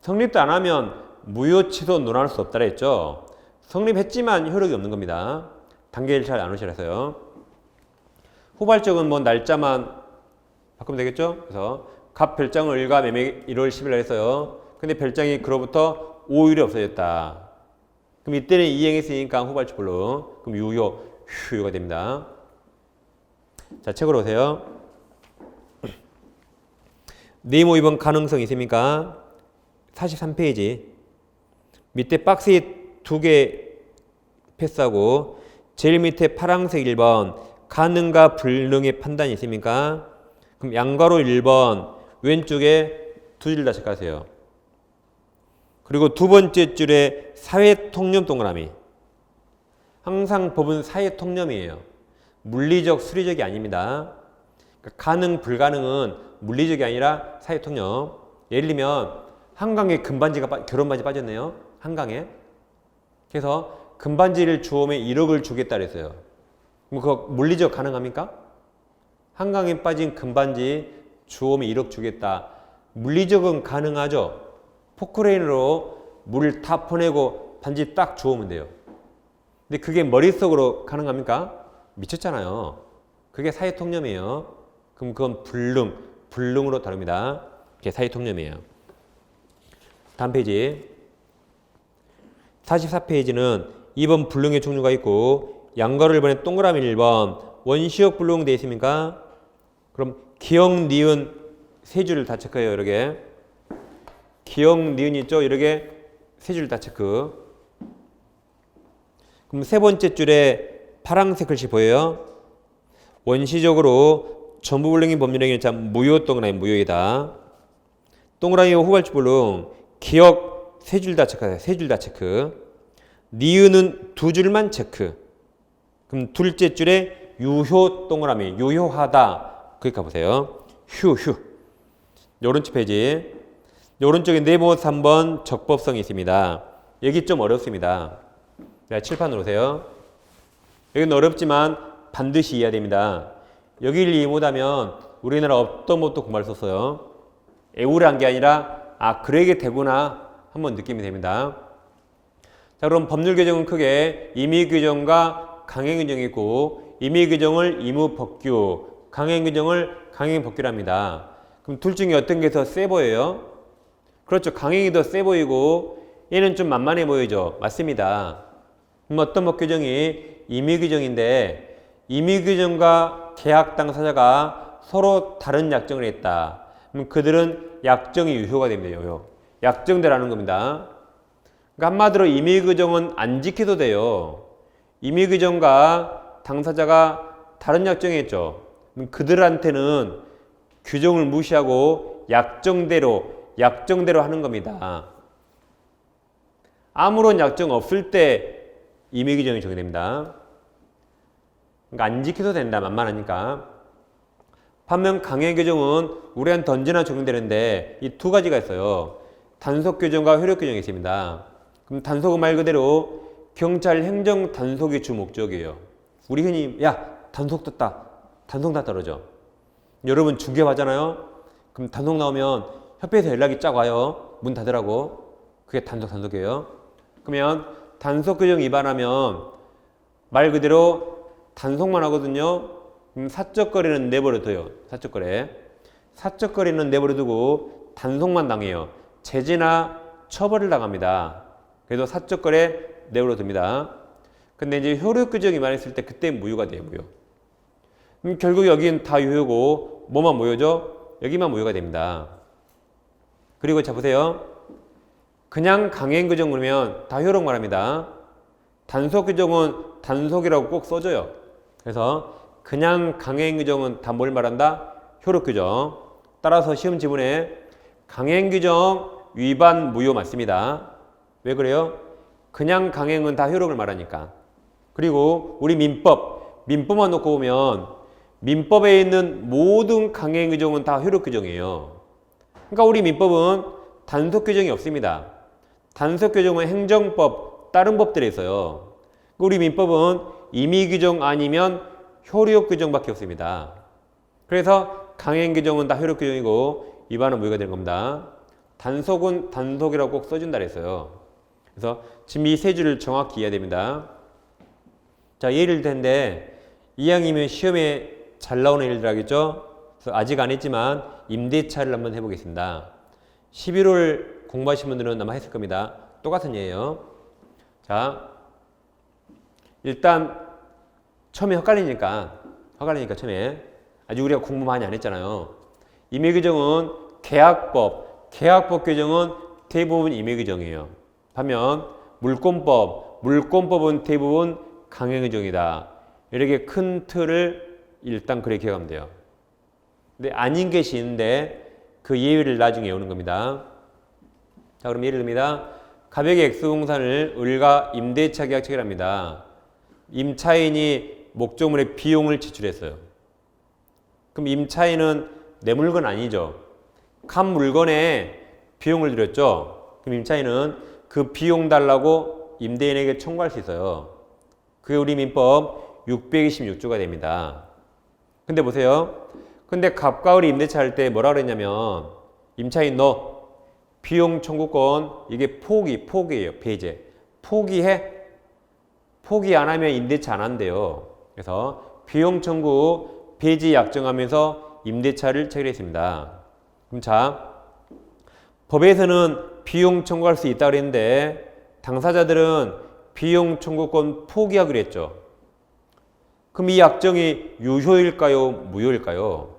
성립도 안 하면 무효 취소 논할 수 없다 그랬죠. 성립했지만 효력이 없는 겁니다. 단계를 잘 안 오시라서요. 후발적은 뭐 날짜만 바꾸면 되겠죠? 그래서 갑 별장을 일가 매매 1월 10일 날 했어요. 근데 별장이 그로부터 5일이 없어졌다. 그럼 이때는 이행했으니까 후발적 불능. 그럼 유효가 됩니다. 자, 책으로 오세요. 네모 2번 가능성이 있습니까? 43페이지. 밑에 박스에 2개 패스하고 제일 밑에 파란색 1번 가능과 불능의 판단이 있습니까? 그럼 양가로 1번 왼쪽에 두 줄 다 체크하세요. 그리고 두 번째 줄에 사회통념 동그라미. 항상 법은 사회통념이에요. 물리적, 수리적이 아닙니다. 그러니까 가능, 불가능은 물리적이 아니라 사회통념. 예를 들면 한강에 결혼반지 빠졌네요. 한강에. 그래서 금반지를 주오면 1억을 주겠다 그랬어요. 그럼 그거 물리적 가능합니까? 한강에 빠진 금반지 주오면 1억 주겠다. 물리적은 가능하죠. 포크레인으로 물을 다 퍼내고 반지 딱 주오면 돼요. 근데 그게 머릿속으로 가능합니까? 미쳤잖아요. 그게 사회통념이에요. 그럼 그건 불능으로 다룹니다. 그게 사회통념이에요. 다음 페이지. 44페이지는 2번 불능의 종류가 있고 양가로 1번에 동그라미 1번 원시적 불능 되어 있습니까? 그럼 기역, 니은 세 줄을 다 체크해요. 이렇게 기역, 니은 있죠? 이렇게 세 줄 다 체크. 그럼 세 번째 줄에 파란색 글씨 보여요? 원시적으로 전부 불능인 법률행위는 참 무효 동그라미 무효이다. 동그라미와 후발주 불능 기역 세 줄 다 체크하세요. 세 줄 다 체크. 니은은 두 줄만 체크. 그럼 둘째 줄에 유효 동그라미 유효하다. 거기 가보세요. 휴. 오른쪽 페이지. 오른쪽에 네모 3번 적법성이 있습니다. 여기 좀 어렵습니다. 자, 칠판으로 오세요. 여기는 어렵지만 반드시 이해해야 됩니다. 여기를 이해 못하면 우리나라 어떤 것도 공부할 수 없어요. 애우를 한 게 아니라 그러게 되구나 한번 느끼면 됩니다. 자, 그럼 법률 규정은 크게 임의 규정과 강행 규정이 있고 임의 규정을 임의 법규, 강행 규정을 강행 법규랍니다. 그럼 둘 중에 어떤 게 더 세 보여요? 그렇죠. 강행이 더 세 보이고 얘는 좀 만만해 보이죠. 맞습니다. 그럼 어떤 법 규정이 임의 규정인데 임의 규정과 계약 당사자가 서로 다른 약정을 했다. 그럼 그들은 약정이 유효가 됩니다. 약정대라는 겁니다. 그러니까 한마디로 임의 규정은 안 지켜도 돼요. 임의 규정과 당사자가 다른 약정을 했죠. 그럼 그들한테는 규정을 무시하고 약정대로 하는 겁니다. 아무런 약정 없을 때 임의 규정이 적용됩니다. 그러니까 안 지켜도 된다. 만만하니까. 반면 강행 규정은 우리한테 언제나 적용되는데 이 두 가지가 있어요. 단속 규정과 효력 규정이 있습니다. 그럼 단속은 말 그대로 경찰 행정 단속이 주 목적이에요. 우리 흔히 단속 떴다. 단속 났다 그러죠. 여러분 중개하잖아요. 그럼 단속 나오면 협회에서 연락이 쫙 와요. 문 닫으라고. 그게 단속이에요. 그러면 단속 규정 위반하면 말 그대로 단속만 하거든요. 사적 거래는 내버려둬요. 사적 거래는 내버려두고 단속만 당해요. 제재나 처벌을 당합니다. 그래서 사적 거래 내버려둡니다. 근데 이제 효력 규정 위반했을 때 그때 무효가 돼요. 무효. 결국 여긴 다 유효고 뭐만 무효죠? 여기만 무효가 됩니다. 그리고 자 보세요. 그냥 강행 규정 그러면 다 효력 말합니다. 단속 규정은 단속이라고 꼭 써줘요. 그래서 그냥 강행 규정은 다 뭘 말한다? 효력 규정. 따라서 시험 지문에 강행 규정 위반 무효 맞습니다. 왜 그래요? 그냥 강행은 다 효력을 말하니까. 그리고 우리 민법만 놓고 보면 민법에 있는 모든 강행 규정은 다 효력 규정이에요. 그러니까 우리 민법은 단속 규정이 없습니다. 단속 규정은 행정법, 다른 법들에 있어요. 우리 민법은 임의 규정 아니면 효력 규정밖에 없습니다. 그래서 강행 규정은 다 효력 규정이고 위반은 무효가 되는 겁니다. 단속은 단속이라고 꼭 써준다 그랬어요. 그래서 지금 이 세 줄을 정확히 이해해야 됩니다. 자, 예를 들 텐데 이왕이면 시험에 잘 나오는 예를 들어야겠죠. 그래서 아직 안 했지만 임대차를 한번 해보겠습니다. 11월 공부하신 분들은 아마 했을 겁니다. 똑같은 예예요. 자, 일단 처음에 헷갈리니까 처음에 아직 우리가 공부 많이 안 했잖아요. 임의규정은 계약법 규정은 대부분 임의규정이에요. 반면 물권법은 대부분 강행규정이다. 이렇게 큰 틀을 일단 그렇게 기억하면 돼요. 근데 아닌 것이 있는데 그 예외를 나중에 외우는 겁니다. 자, 그럼 예를 듭니다. 가백의 X동산을 을과 임대차 계약 체결합니다. 임차인이 목적물의 비용을 지출했어요. 그럼 임차인은 내 물건 아니죠. 간 물건에 비용을 들였죠. 그럼 임차인은 그 비용 달라고 임대인에게 청구할 수 있어요. 그게 우리 민법 626조가 됩니다. 근데 보세요. 근데 갑과 을이 임대차 할 때 뭐라 그랬냐면 임차인 너 비용 청구권 이게 포기예요. 배제. 포기 안 하면 임대차 안 한대요. 그래서 비용 청구 배제 약정하면서 임대차를 체결했습니다. 그럼 자, 법에서는 비용 청구할 수 있다고 그랬는데 당사자들은 비용 청구권 포기하기로 했죠. 그럼 이 약정이 유효일까요? 무효일까요?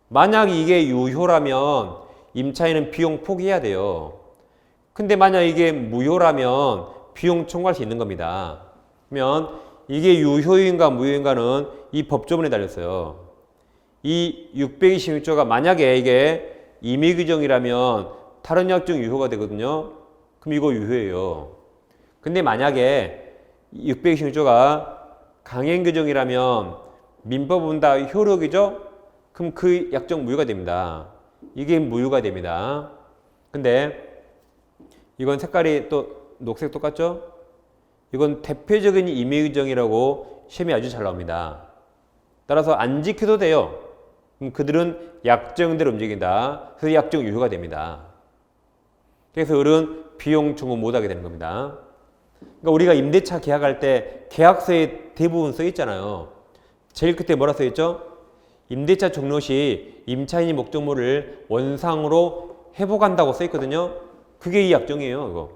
만약 이게 유효라면 임차인은 비용 포기해야 돼요. 근데 만약 이게 무효라면 비용 청구할 수 있는 겁니다. 그러면 이게 유효인가 무효인가는 이 법조문에 달렸어요. 이 626조가 만약에 이게 임의규정이라면 다른 약정 유효가 되거든요. 그럼 이거 유효예요. 근데 만약에 626조가 강행규정이라면 민법은 다 효력이죠? 그럼 그 약정 무효가 됩니다. 이게 무효가 됩니다. 근데 이건 색깔이 또 녹색 똑같죠? 이건 대표적인 임의규정이라고 시험이 아주 잘 나옵니다. 따라서 안 지켜도 돼요. 그럼 그들은 약정대로 움직인다. 그래서 약정 유효가 됩니다. 그래서 을은 비용 청구 못하게 되는 겁니다. 그러니까 우리가 임대차 계약할 때 계약서에 대부분 써 있잖아요. 제일 끝에 뭐라 써 있죠? 임대차 종료 시 임차인이 목적물을 원상으로 회복한다고 써 있거든요. 그게 이 약정이에요. 이거.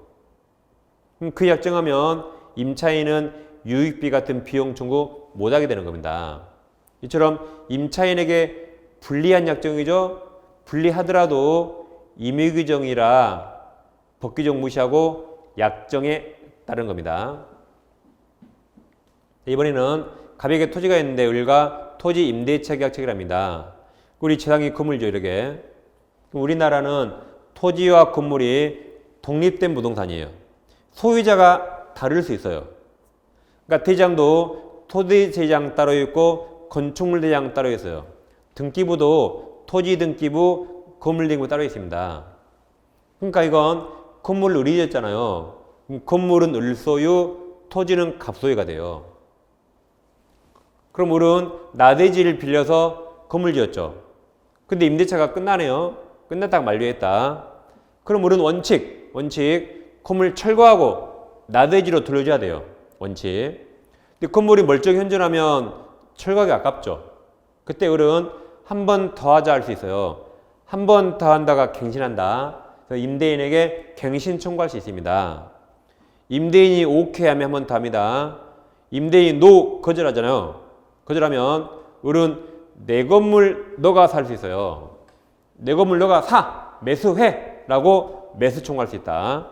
그럼 그 약정하면 임차인은 유익비 같은 비용 청구 못하게 되는 겁니다. 이처럼 임차인에게 불리한 약정이죠. 불리하더라도 임의규정이라 법규정 무시하고 약정에 따른 겁니다. 이번에는 가백에 토지가 있는데 을과 토지 임대차 계약 체결합니다. 우리 재산이 건물이죠. 이렇게. 우리나라는 토지와 건물이 독립된 부동산이에요. 소유자가 다를 수 있어요. 그러니까 대장도 토지 대장 따로 있고 건축물 대장 따로 있어요. 등기부도 토지 등기부, 건물 등기부 따로 있습니다. 그러니까 이건 건물 을이 졌잖아요. 건물은 을 소유, 토지는 갑 소유가 돼요. 그럼 을은 나대지를 빌려서 건물 지었죠. 근데 임대차가 끝나네요. 끝났다가 만료했다. 그럼 을은 원칙 건물 철거하고 나대지로 돌려줘야 돼요. 원칙. 근데 건물이 멀쩡히 현존하면 철거하기 아깝죠. 그때 어른 한 번 더 하자 할 수 있어요. 한 번 더 한다가 갱신한다. 그래서 임대인에게 갱신 청구할 수 있습니다. 임대인이 오케이 하면 한 번 더 합니다. 임대인 노 거절하잖아요. 거절하면 어른 내 건물 너가 살 수 있어요. 내 건물 너가 사! 매수해! 라고 매수 청구할 수 있다.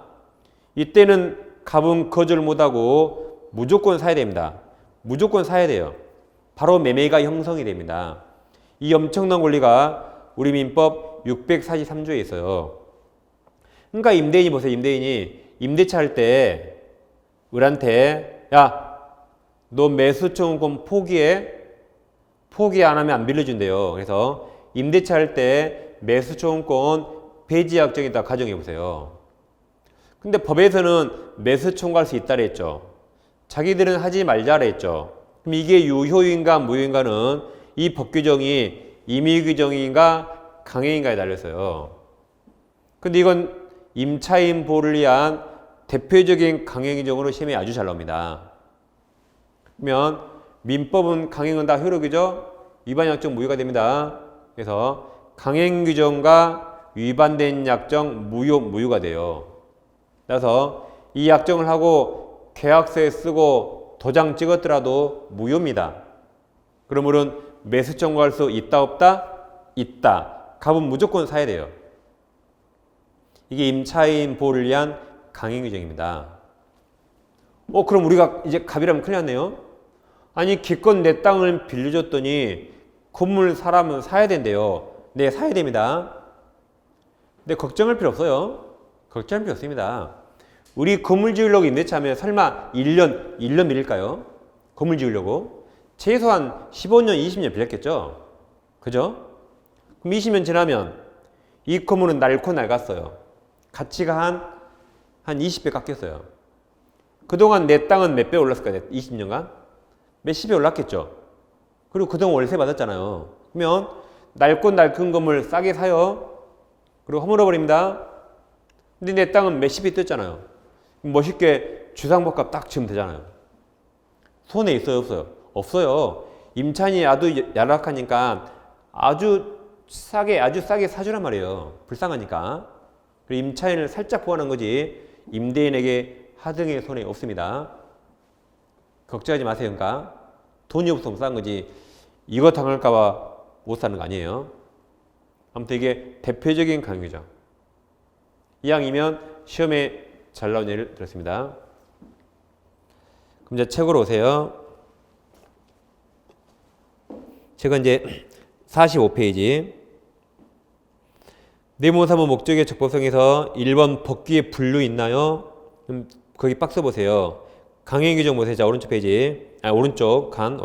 이때는 갑은 거절 못하고 무조건 사야 됩니다. 무조건 사야 돼요. 바로 매매가 형성이 됩니다. 이 엄청난 권리가 우리 민법 643조에 있어요. 그러니까 임대인이 보세요. 임대인이 임대차 할 때 을한테 야, 너 매수 청구권 포기해. 포기 안 하면 안 빌려준대요. 그래서 임대차 할 때 매수 청구권 배지 약정이다 가정해 보세요. 근데 법에서는 매수 청구할 수 있다 그랬죠. 자기들은 하지 말자 그랬죠. 그럼 이게 유효인가 무효인가는 이 법 규정이 임의 규정인가 강행인가에 달렸어요. 근데 이건 임차인 보호를 위한 대표적인 강행 규정으로 시험에 아주 잘 나옵니다. 그러면 민법은 강행은 다 효력이죠. 위반 약정 무효가 됩니다. 그래서 강행 규정과 위반된 약정 무효가 돼요. 그래서 이 약정을 하고 계약서에 쓰고 도장 찍었더라도 무효입니다. 그러므로 매수 청구할 수 있다 없다? 있다. 갑은 무조건 사야 돼요. 이게 임차인 보호를 위한 강행 규정입니다. 그럼 우리가 이제 갑이라면 큰일 났네요. 아니 기껏 내 땅을 빌려줬더니 건물 사라면 사야 된대요. 네, 사야 됩니다. 근데 걱정할 필요 없어요. 걱정할 필요 없습니다. 우리 건물 지으려고 임대차 하면 설마 1년 밀릴까요? 건물 지으려고? 최소한 15년, 20년 빌렸겠죠? 그죠? 그럼 20년 지나면 이 건물은 낡고 낡았어요. 가치가 한 20배 깎였어요. 그동안 내 땅은 몇 배 올랐을까요? 20년간? 몇십 배 올랐겠죠? 그리고 그동안 월세 받았잖아요. 그러면 낡고 낡은 건물 싸게 사요. 그리고 허물어버립니다. 근데 내 땅은 몇십 배 떴잖아요. 멋있게 주상복합 딱 지으면 되잖아요. 손에 있어요, 없어요? 없어요. 임차인이 아주 열악하니까 아주 싸게 사주란 말이에요. 불쌍하니까. 그리고 임차인을 살짝 보호하는 거지 임대인에게 하등의 손에 없습니다. 걱정하지 마세요. 그러니까 돈이 없으면 싼 거지 이거 당할까봐 못 사는 거 아니에요. 아무튼 이게 대표적인 강의죠. 이왕이면 시험에 잘 나온 예를 들었습니다. 그럼 이제 책으로 오세요. 책은 이제 45페이지. 내모사무 목적의 적법성에서 1번 법규의 분류 있나요? 그럼 거기 박스 보세요. 강행 규정 보세요. 자, 오른쪽 페이지. 오른쪽 칸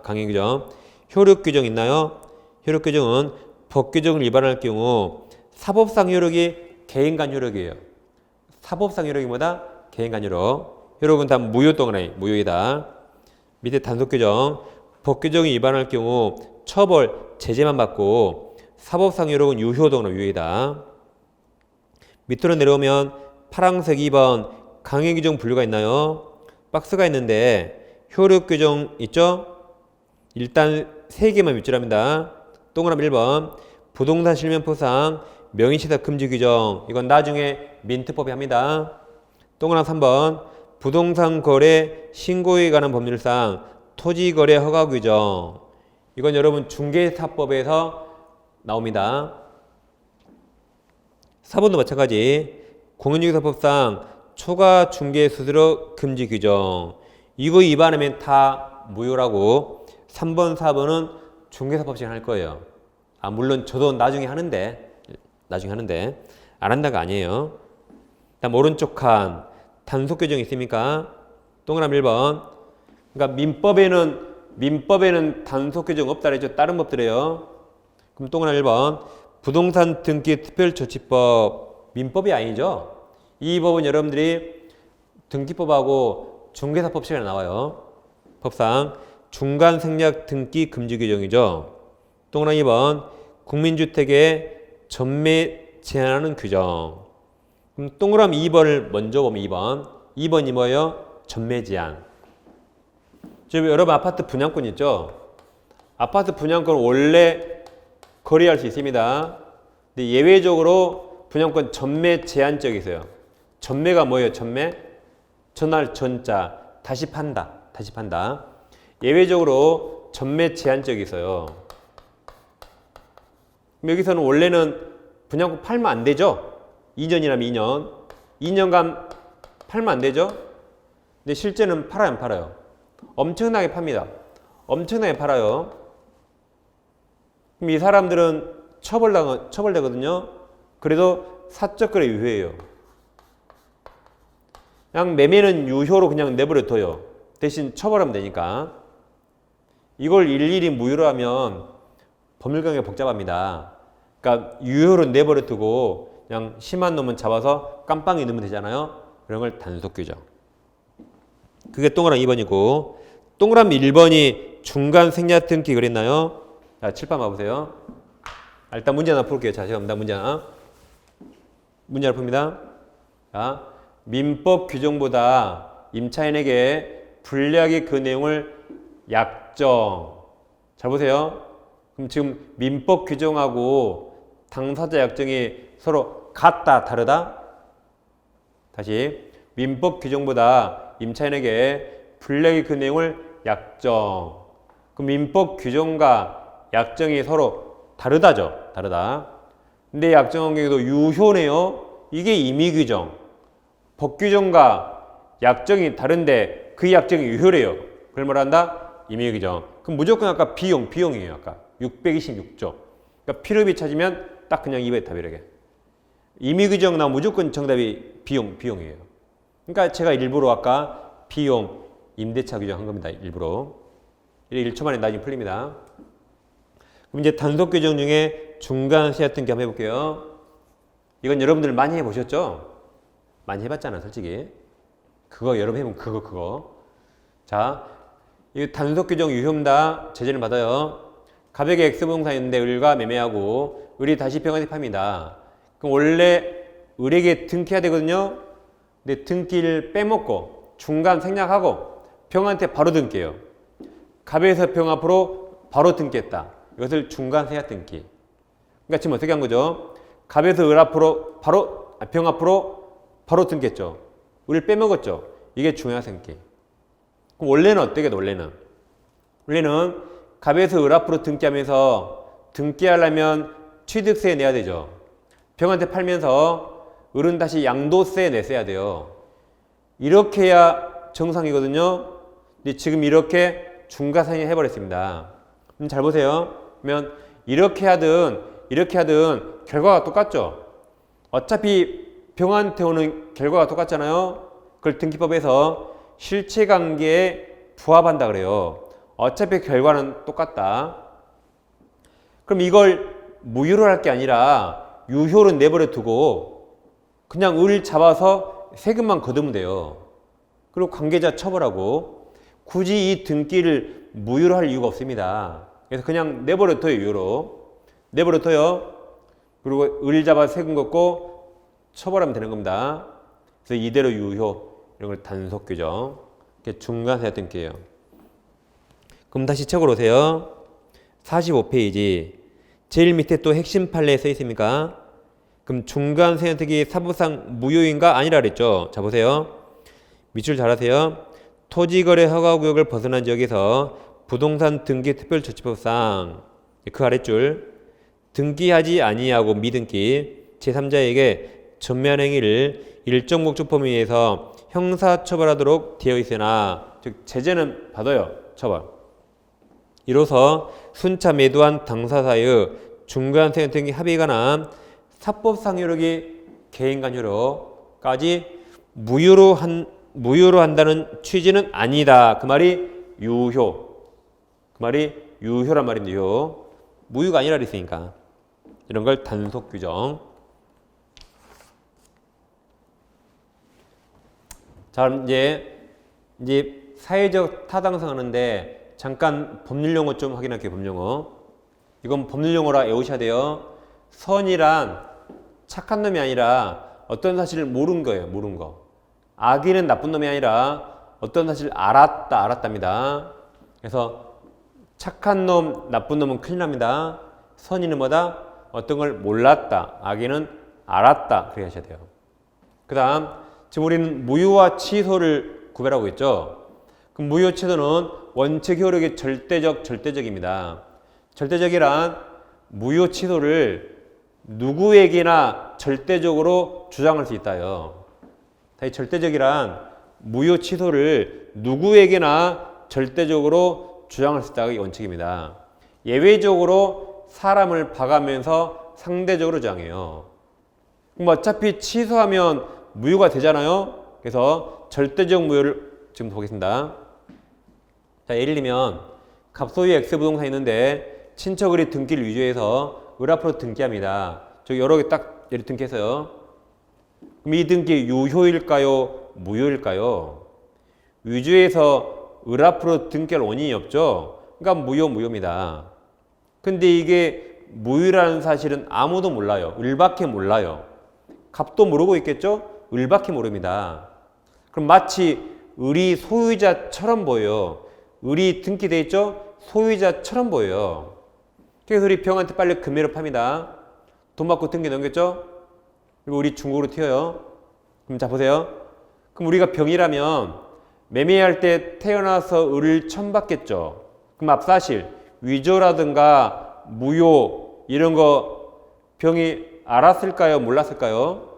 강행 규정. 효력 규정 있나요? 효력 규정은 법 규정을 위반할 경우 사법상 효력이 개인 간 효력이에요. 사법상 효력이 뭐다? 개인 간 효력. 효력은 다 무효 동그라미, 무효이다. 밑에 단속 규정. 법 규정이 위반할 경우 처벌, 제재만 받고 사법상 효력은 유효 동그라미, 유효이다. 밑으로 내려오면 파란색 2번 강행 규정 분류가 있나요? 박스가 있는데 효력 규정 있죠? 일단 3개만 밑줄합니다. 동그라미 1번 부동산 실명포상 명의시설 금지 규정, 이건 나중에 민트법이 합니다. 동그라미 3번 부동산 거래 신고에 관한 법률상 토지거래 허가 규정, 이건 여러분 중개사법에서 나옵니다. 4번도 마찬가지 공인중개사법상 초과 중개 수수료 금지 규정, 이거 위반하면 다 무효라고 3번, 4번은 중개사법 시간 할 거예요. 물론 저도 나중에 하는데 안 한다가 아니에요. 다음 오른쪽 칸 단속 규정이 있습니까? 동그라미 1번. 그러니까 민법에는 단속 규정 없다 그랬죠. 다른 법들이에요. 그럼 동그라미 1번 부동산 등기 특별조치법, 민법이 아니죠. 이 법은 여러분들이 등기법하고 중개사법 시간에 나와요. 법상 중간 생략 등기 금지 규정이죠. 동그라미 2번 국민주택의 전매 제한하는 규정. 그럼 동그라미 2번을 먼저 보면 2번 2번이 뭐예요? 전매 제한. 지금 여러분 아파트 분양권 있죠? 아파트 분양권 원래 거래할 수 있습니다. 근데 예외적으로 분양권 전매 제한적이 있어요. 전매가 뭐예요? 전매? 전할 전자. 다시 판다. 다시 판다. 예외적으로 전매 제한적이 있어요. 여기서는 원래는 분양권 팔면 안 되죠? 2년이라면 2년. 2년간 팔면 안 되죠? 근데 실제는 팔아요, 안 팔아요? 엄청나게 팝니다. 엄청나게 팔아요. 그럼 이 사람들은 처벌되거든요. 그래도 사적 거래 유효예요. 그냥 매매는 유효로 그냥 내버려 둬요. 대신 처벌하면 되니까. 이걸 일일이 무효로 하면 법률관계가 복잡합니다. 그러니까 유효로 내버려 두고 그냥 심한 놈은 잡아서 깜빵에 넣으면 되잖아요. 그런 걸 단속 규정. 그게 동그라미 2번이고 동그라미 1번이 중간 생략 등기 그랬나요? 자, 칠판 봐보세요. 일단 문제 하나 풀게요. 자, 죄송합니다. 문제 하나. 문제 하나 풉니다. 자, 민법 규정보다 임차인에게 불리하게 그 내용을 약정. 잘 보세요. 그럼 지금 민법 규정하고 당사자 약정이 서로 같다, 다르다? 다시. 민법 규정보다 임차인에게 불리하게 그 내용을 약정. 그 민법 규정과 약정이 서로 다르다죠. 다르다. 근데 약정한 경우도 유효네요. 이게 임의규정. 법규정과 약정이 다른데 그 약정이 유효래요. 그걸 뭐라 한다? 임의규정. 그럼 무조건 아까 비용이에요. 아까 626조. 그러니까 필요비 찾으면 딱 그냥 2번의 답이 이렇게. 임의규정 나오면 무조건 정답이 비용이에요. 그러니까 제가 일부러 아까 비용, 임대차 규정 한 겁니다. 일부러. 1초 만에 나중에 풀립니다. 그럼 이제 단속 규정 중에 중간 시야 등기 한번 해볼게요. 이건 여러분들 많이 해보셨죠? 많이 해봤잖아, 솔직히. 그거 여러분 해보면 그거. 자, 이 단속 규정 유효입니다. 제재를 받아요. 가격의 X부동산인데 을과 매매하고 을이 다시 평가에 팝니다. 그럼 원래 을에게 등기해야 되거든요. 근데 등기를 빼먹고 중간 생략하고 병한테 바로 등기해요. 갑에서 병 앞으로 바로 등기했다. 이것을 중간 생략 등기. 그러니까 지금 어떻게 한 거죠? 갑에서 을 앞으로 병 앞으로 바로 등기했죠. 을 빼먹었죠. 이게 중간 등기. 그럼 원래는 어떻게 돼? 원래는 갑에서 을 앞으로 등기하면서 등기하려면 취득세 내야 되죠. 병한테 팔면서 을은 다시 양도세 냈어야 돼요. 이렇게 해야 정상이거든요. 근데 지금 이렇게 중간상이 해버렸습니다. 그럼 잘 보세요. 그러면 이렇게 하든 결과가 똑같죠. 어차피 병한테 오는 결과가 똑같잖아요. 그걸 등기법에서 실체관계에 부합한다 그래요. 어차피 결과는 똑같다. 그럼 이걸 무효로 할 게 아니라 유효로 내버려 두고 그냥 을 잡아서 세금만 거두면 돼요. 그리고 관계자 처벌하고 굳이 이 등기를 무효로 할 이유가 없습니다. 그래서 그냥 내버려 둬요. 유효로. 내버려 둬요. 그리고 을 잡아 세금 걷고 처벌하면 되는 겁니다. 그래서 이대로 유효. 이런 걸 단속 규정. 이렇게 중간세 등기예요. 그럼 다시 책으로 오세요. 45페이지. 제일 밑에 또 핵심 판례에 써 있습니까? 그럼 중간 세액이 사부상 무효인가 아니라 그랬죠. 자 보세요. 밑줄 잘 하세요. 토지거래 허가구역을 벗어난 지역에서 부동산 등기특별조치법상 그 아랫줄 등기하지 아니하고 미등기 제3자에게 전매행위를 일정 목적 범위 내에서 형사처벌하도록 되어 있으나 즉 제재는 받아요. 처벌. 이로써 순차 매도한 당사자의 중간 세액 등기 합의가 난 사법상 효력이 개인간 효력까지 무효로 한다는 취지는 아니다. 그 말이 유효. 그 말이 유효란 말입니다. 유효. 무효가 아니라 그랬으니까. 이런 걸 단속 규정. 자, 이제 사회적 타당성 하는데 잠깐 법률 용어 좀 확인할게요. 법률 용어. 이건 법률 용어라 외우셔야 돼요. 선이란 착한 놈이 아니라 어떤 사실을 모른 거예요. 모른 거. 악인은 나쁜 놈이 아니라 어떤 사실을 알았답니다. 그래서 착한 놈, 나쁜 놈은 큰일 납니다. 선인은 뭐다? 어떤 걸 몰랐다. 악인은 알았다. 그렇게 하셔야 돼요. 그 다음, 지금 우리는 무효와 취소를 구별하고 있죠. 그럼 무효 취소는 원칙 효력이 절대적입니다. 절대적이란 무효 취소를 누구에게나 절대적으로 주장할 수 있다요. 다시 절대적이란 무효 취소를 누구에게나 절대적으로 주장할 수 있다가 원칙입니다. 예외적으로 사람을 봐가면서 상대적으로 주장해요. 그럼 어차피 취소하면 무효가 되잖아요. 그래서 절대적 무효를 지금 보겠습니다. 자, 예를 들면 갑소유 X 부동산이 있는데 친척을이 등기를 위조해서 을 앞으로 등기합니다. 저기 여러 개 딱 예를 등기해서요. 그럼 이 등기 유효일까요? 무효일까요? 위조해서 을 앞으로 등기할 원인이 없죠. 그러니까 무효입니다. 근데 이게 무효라는 사실은 아무도 몰라요. 을밖에 몰라요. 갑도 모르고 있겠죠? 을밖에 모릅니다. 그럼 마치 을이 소유자처럼 보여요. 을이 등기돼 있죠? 소유자처럼 보여요. 그래서 우리 병한테 빨리 금매로 팝니다. 돈 받고 등기 넘겼죠? 그리고 우리 중국으로 튀어요. 그럼 자 보세요. 그럼 우리가 병이라면 매매할 때 태어나서 을을 처음 받겠죠. 그럼 앞사실 위조라든가 무효 이런 거 병이 알았을까요? 몰랐을까요?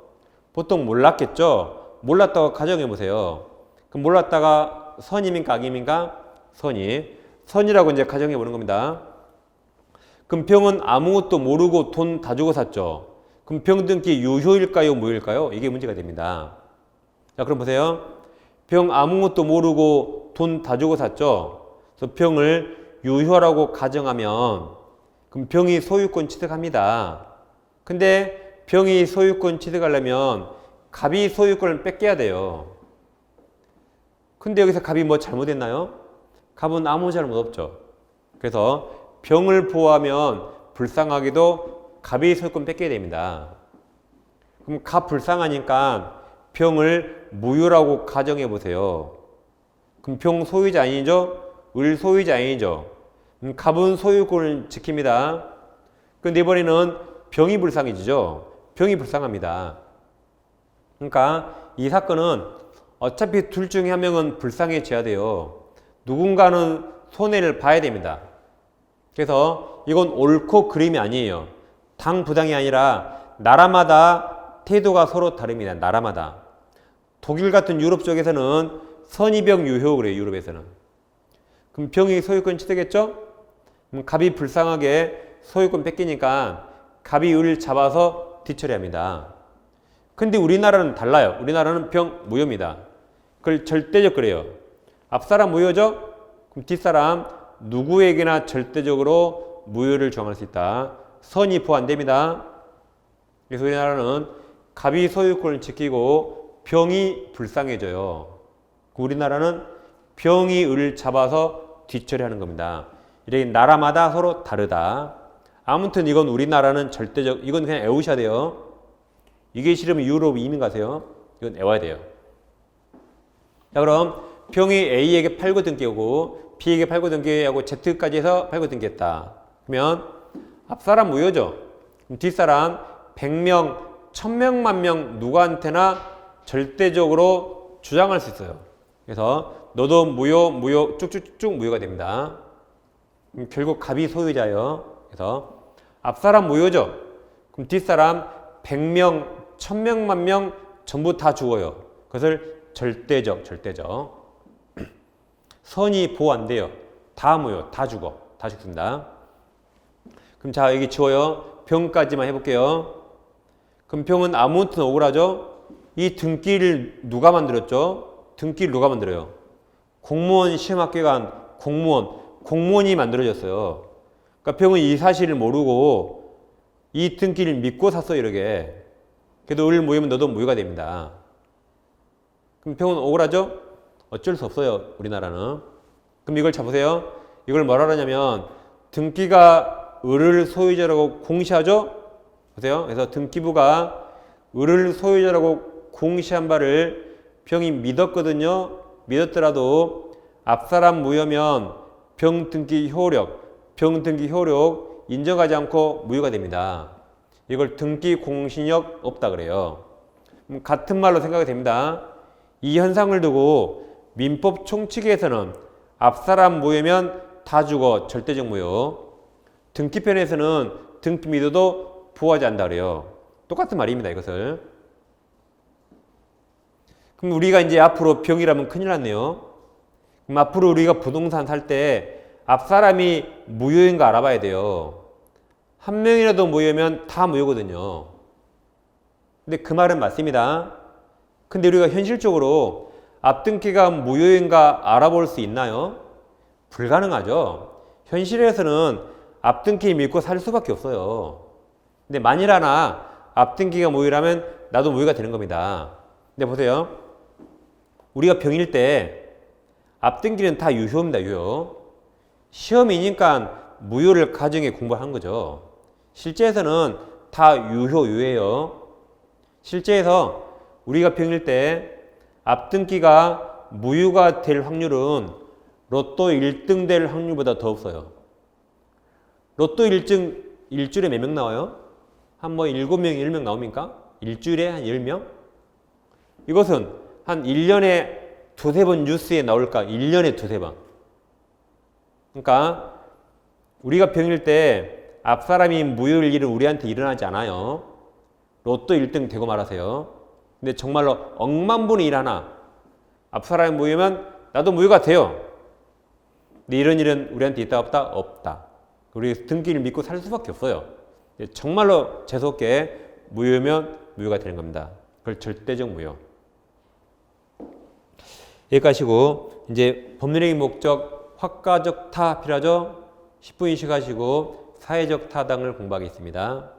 보통 몰랐겠죠. 몰랐다고 가정해 보세요. 그럼 몰랐다가 선임인가 악임인가? 선이라고 이제 가정해 보는 겁니다. 그럼 병은 아무것도 모르고 돈 다 주고 샀죠. 그럼 병 등기 유효일까요? 무효일까요? 이게 문제가 됩니다. 자, 그럼 보세요. 병 아무것도 모르고 돈 다 주고 샀죠. 그래서 병을 유효라고 가정하면 그럼 병이 소유권 취득합니다. 근데 병이 소유권 취득하려면 갑이 소유권을 뺏겨야 돼요. 근데 여기서 갑이 뭐 잘못했나요? 갑은 아무 잘못 없죠. 그래서 병을 보호하면 불쌍하게도 갑이 소유권 뺏겨야 됩니다. 그럼 갑 불쌍하니까 병을 무효라고 가정해 보세요. 그럼 병 소유자 아니죠? 을 소유자 아니죠? 갑은 소유권을 지킵니다. 근데 이번에는 병이 불쌍해지죠? 병이 불쌍합니다. 그러니까 이 사건은 어차피 둘 중에 한 명은 불쌍해져야 돼요. 누군가는 손해를 봐야 됩니다. 그래서 이건 옳고 그름이 아니에요. 당 부당이 아니라 나라마다 태도가 서로 다릅니다. 나라마다. 독일 같은 유럽 쪽에서는 선의병 유효 그래요. 유럽에서는. 그럼 병이 소유권 취득했죠? 그럼 갑이 불쌍하게 소유권 뺏기니까 갑이 을을 잡아서 뒤처리합니다. 근데 우리나라는 달라요. 우리나라는 병 무효입니다. 그걸 절대적 그래요. 앞사람 무효죠? 그럼 뒷사람 누구에게나 절대적으로 무효를 정할 수 있다. 선이 보호 안 됩니다. 그래서 우리나라는 갑이 소유권을 지키고 병이 불쌍해져요. 우리나라는 병이 을을 잡아서 뒤처리하는 겁니다. 이렇게 나라마다 서로 다르다. 아무튼 이건 우리나라는 절대적, 이건 그냥 외우셔야 돼요. 이게 싫으면 유럽 이민 가세요. 이건 외워야 돼요. 자, 그럼 병이 A에게 팔고 등기하고 B에게 팔고 등기하고 Z까지 해서 팔고 등기했다. 그러면 앞사람 무효죠. 그럼 뒷사람 100명, 1000명, 10,000명 누구한테나 절대적으로 주장할 수 있어요. 그래서 너도 무효 쭉쭉쭉 무효가 됩니다. 그럼 결국 갑이 소유자예요. 그래서 앞사람 무효죠. 그럼 뒷사람 100명, 1000명, 10,000명 전부 다 죽어요. 그것을 절대적. 선이 보호 안 돼요. 다 무효, 다 죽어. 다 죽습니다. 그럼 자, 여기 지워요. 병까지만 해볼게요. 그럼 병은 아무튼 억울하죠? 이 등기를 누가 만들었죠? 등기를 누가 만들어요? 공무원 시험합격한 공무원이 만들어졌어요. 그러니까 병은 이 사실을 모르고 이 등기를 믿고 샀어, 이렇게. 그래도 을 무효면 너도 무효가 됩니다. 그럼 병은 억울하죠? 어쩔 수 없어요, 우리나라는. 그럼 이걸 잡으세요. 이걸 뭐라 하냐면 등기가 을을 소유자라고 공시하죠? 보세요. 그래서 등기부가 을을 소유자라고 공시한 바를 병이 믿었거든요. 믿었더라도 앞사람 무효면 병 등기 효력 인정하지 않고 무효가 됩니다. 이걸 등기 공신력 없다 그래요. 같은 말로 생각이 됩니다. 이 현상을 두고 민법 총칙에서는 앞사람 무효면 다 죽어 절대적 무효. 등기편에서는 등기 믿어도 부호하지 않는다 그래요. 똑같은 말입니다. 이것을. 그럼 우리가 이제 앞으로 병이라면 큰일 났네요. 그럼 앞으로 우리가 부동산 살 때 앞사람이 무효인가 알아봐야 돼요. 한 명이라도 무효면 다 무효거든요. 근데 그 말은 맞습니다. 근데 우리가 현실적으로 앞등기가 무효인가 알아볼 수 있나요? 불가능하죠. 현실에서는 앞등기 믿고 살 수밖에 없어요. 근데 만일 하나 앞등기가 무효라면 나도 무효가 되는 겁니다. 근데 보세요. 우리가 병일 때 앞등기는 다 유효입니다. 유효. 시험이니까 무효를 가정에 공부한 거죠. 실제에서는 다 유효예요. 실제에서 우리가 병일 때 앞등기가 무효가 될 확률은 로또 1등 될 확률보다 더 없어요. 로또 1등 일주일에 몇 명 나와요? 한 뭐 7명, 10명 나옵니까? 일주일에 한 10명? 이것은 한 1년에 두세 번 뉴스에 나올까? 1년에 두세 번. 그러니까 우리가 병일 때 앞사람이 무효일 일은 우리한테 일어나지 않아요. 로또 1등 되고 말하세요. 근데 정말로 억만 분의 일 하나 앞사람이 무효면 나도 무효가 돼요. 근데 이런 일은 우리한테 있다 없다? 없다. 우리 등기를 믿고 살 수밖에 없어요. 정말로 재수없게 무효면 무효가 되는 겁니다. 그걸 절대적 무효. 여기까지고 이제 법률행위 목적 확가적 타 필요하죠? 10분 쉬가시고 사회적 타당을 공부하겠습니다.